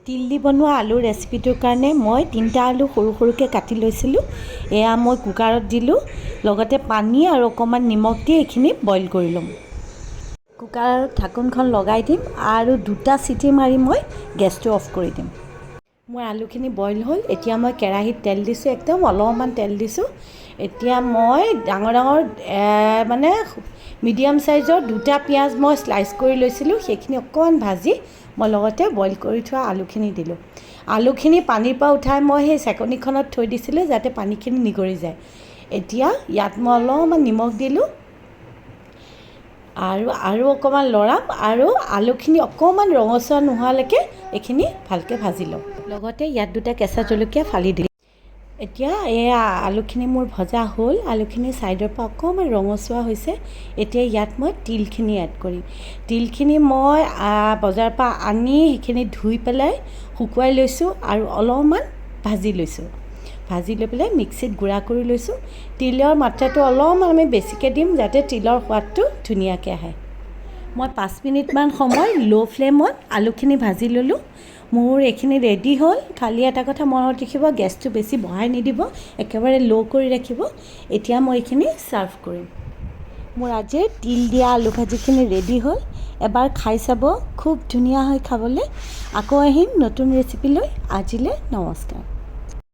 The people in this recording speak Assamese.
তিল দি বনোৱা আলুৰ ৰেচিপিটোৰ কাৰণে মই 3টা আলু সৰু সৰুকৈ কাটি লৈছিলোঁ। এয়া মই কুকাৰত দিলোঁ, লগতে পানী আৰু অকণমান নিমখ দি এইখিনি বইল কৰি ল'ম। কুকাৰৰ ঢাকোনখন লগাই দিম আৰু 2টা চিটি মাৰি মই গেছটো অফ কৰি দিম। মোৰ আলুখিনি বইল হ'ল। এতিয়া মই কেৰাহীত তেল দিছোঁ, একদম অলপমান তেল দিছোঁ। এতিয়া মই ডাঙৰ ডাঙৰ মানে মিডিয়াম চাইজৰ 2টা পিঁয়াজ মই স্লাইচ কৰি লৈছিলোঁ, সেইখিনি অকণমান ভাজি মই লগতে বইল কৰি থোৱা আলুখিনি দিলোঁ। আলুখিনি পানীৰ পৰা উঠাই মই সেই চেকনিখনত থৈ দিছিলোঁ যাতে পানীখিনি নিগৰি যায়। এতিয়া ইয়াত মই অলপমান নিমখ দিলোঁ আৰু অকণমান লৰাম আৰু আলুখিনি অকণমান ৰঙচুৱা নোহোৱালৈকে এইখিনি ভালকৈ ভাজি লওঁ। লগতে ইয়াত 2টা কেঁচা জলকীয়া ফালি দিলোঁ। এতিয়া এয়া আলুখিনি মোৰ ভজা হ'ল, আলুখিনি ছাইডৰ পৰা অকণমান ৰঙচুৱা হৈছে। এতিয়া ইয়াত মই তিলখিনি এড কৰিম। তিলখিনি মই বজাৰৰ পৰা আনি সেইখিনি ধুই পেলাই শুকুৱাই লৈছোঁ আৰু অলপমান ভাজি লৈছোঁ। ভাজি লৈ পেলাই মিক্সিত গুড়া কৰি লৈছোঁ। তিলৰ মাত্ৰাটো অলপমান আমি বেছিকৈ দিম যাতে তিলৰ সোৱাদটো ধুনীয়াকৈ আহে। মই 5 মিনিটমান সময় ল' ফ্লেমত আলুখিনি ভাজি ল'লোঁ। মোৰ এইখিনি ৰেডি হ'ল। খালি এটা কথা মনত ৰাখিব, গেছটো বেছি বঢ়াই নিদিব, একেবাৰে ল' কৰি ৰাখিব। এতিয়া মই এইখিনি ছাৰ্ভ কৰিম। মোৰ আজিৰ তিল দিয়া আলু ভাজিখিনি ৰেডি হ'ল। এবাৰ খাই চাব, খুব ধুনীয়া হয় খাবলৈ। আকৌ আহিম নতুন ৰেচিপি লৈ। আজিলৈ নমস্কাৰ।